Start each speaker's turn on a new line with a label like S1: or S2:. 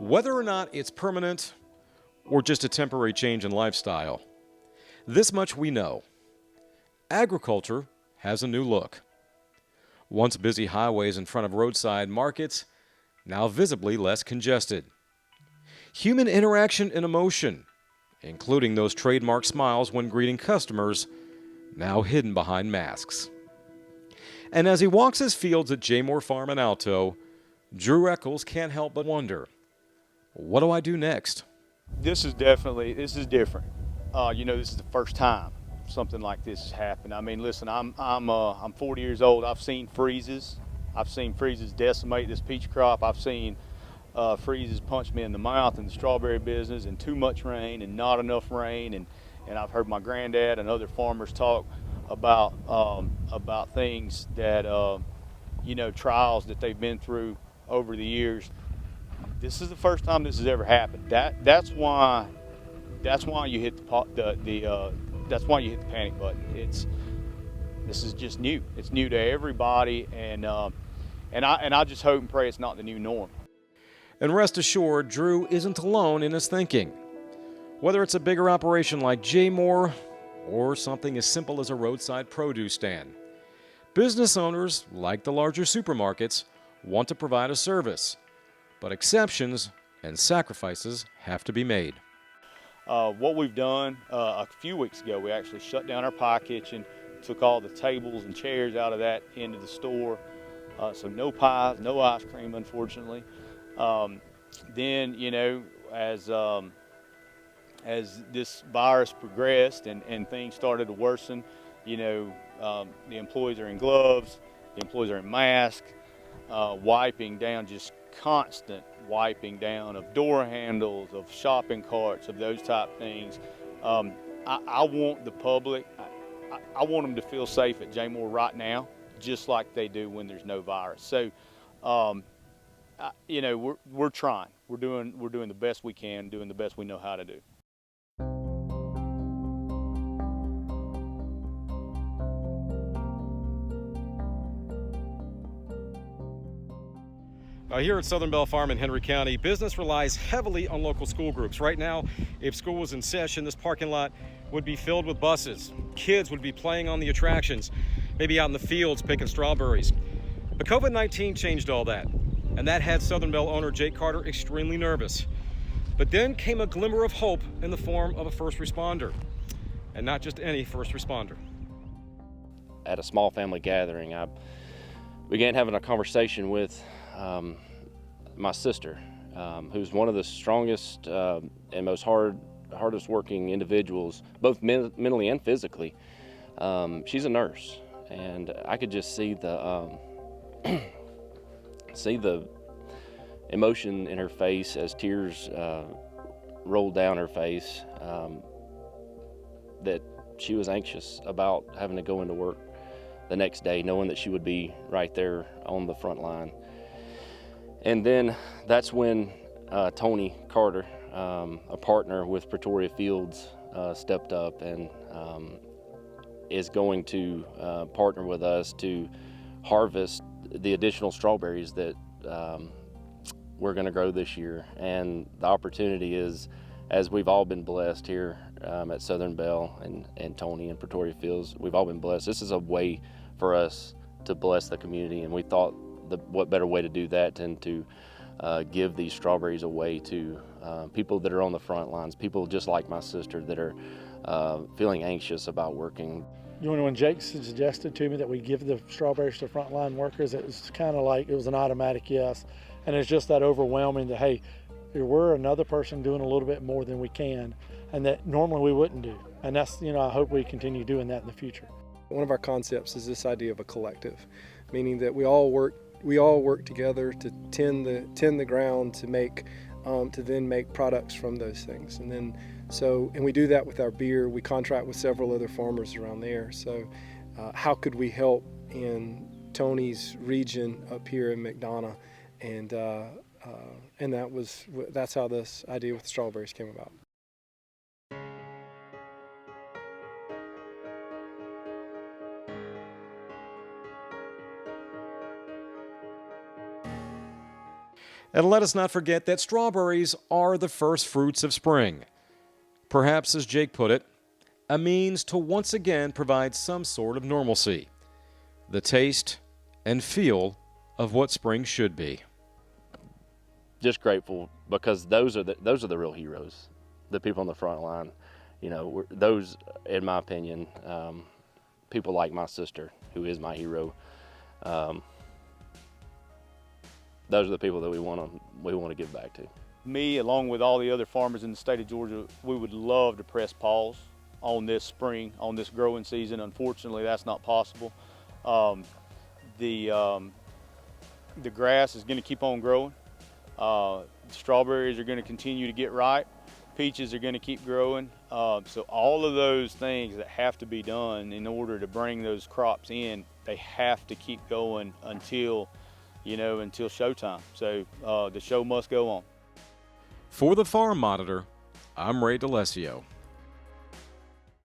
S1: whether or not it's permanent or just a temporary change in lifestyle. This much we know. Agriculture has a new look. Once busy highways in front of roadside markets, now visibly less congested. Human interaction and emotion, including those trademark smiles when greeting customers, now hidden behind masks. And as he walks his fields at J. Moore Farm in Alto, Drew Eccles can't help but wonder, what do I do next?
S2: This is different. This is the first time something like this has happened. I mean, listen, I'm 40 years old. I've seen freezes. I've seen freezes decimate this peach crop. I've seen freezes punch me in the mouth in the strawberry business, and too much rain and not enough rain. And I've heard my granddad and other farmers talk about things that trials that they've been through over the years. This is the first time this has ever happened. That's why you hit that's why you hit the panic button. This is just new. It's new to everybody, and I just hope and pray it's not the new norm.
S1: And rest assured, Drew isn't alone in his thinking. Whether it's a bigger operation like J. Moore or something as simple as a roadside produce stand, business owners, like the larger supermarkets, want to provide a service. But exceptions and sacrifices have to be made.
S2: What we've done a few weeks ago, we actually shut down our pie kitchen, took all the tables and chairs out of that into the store. So no pies, no ice cream, unfortunately. Then, as this virus progressed and things started to worsen, the employees are in gloves, the employees are in masks, wiping down, just constant wiping down of door handles, of shopping carts, of those type things. I want the public, I want them to feel safe at J. Moore right now, just like they do when there's no virus. So, we're trying. We're doing the best we can, doing the best we know how to do.
S1: Here at Southern Bell Farm in Henry County, business relies heavily on local school groups. Right now, if school was in session, this parking lot would be filled with buses. Kids would be playing on the attractions, maybe out in the fields picking strawberries. But COVID-19 changed all that, and that had Southern Bell owner Jake Carter extremely nervous. But then came a glimmer of hope in the form of a first responder, and not just any first responder.
S3: At a small family gathering, I began having a conversation with my sister, who's one of the strongest and most hardest working individuals, both mentally and physically. She's a nurse, and I could just see the emotion in her face as tears rolled down her face, that she was anxious about having to go into work the next day, knowing that she would be right there on the front line. And then that's when Tony Carter, a partner with Pretoria Fields, stepped up and is going to partner with us to harvest the additional strawberries that we're going to grow this year. And the opportunity is, as we've all been blessed here at Southern Bell and Tony and Pretoria Fields, we've all been blessed. This is a way for us to bless the community, and we thought what better way to do that than to give these strawberries away to people that are on the front lines, people just like my sister that are feeling anxious about working.
S4: When Jake suggested to me that we give the strawberries to frontline workers, it was kind of like it was an automatic yes. And it's just that overwhelming that, hey, we're another person doing a little bit more than we can, and that normally we wouldn't do. And that's, I hope we continue doing that in the future.
S5: One of our concepts is this idea of a collective, meaning that we all work together to tend the ground to make to then make products from those things. And we do that with our beer. We contract with several other farmers around there. So how could we help in Tony's region up here in McDonough? And that's how this idea with strawberries came about.
S1: And let us not forget that strawberries are the first fruits of spring. Perhaps, as Jake put it, a means to once again provide some sort of normalcy, the taste and feel of what spring should be.
S3: Just grateful, because those are the real heroes, the people on the front line. You know, those, in my opinion, people like my sister, who is my hero. Those are the people that we want to give back to.
S2: Me, along with all the other farmers in the state of Georgia, we would love to press pause on this spring, on this growing season. Unfortunately, that's not possible. The grass is going to keep on growing. Strawberries are going to continue to get ripe. Peaches are going to keep growing. So all of those things that have to be done in order to bring those crops in, they have to keep going until showtime. So the show must go on.
S1: For the Farm Monitor, I'm Ray DeLesio.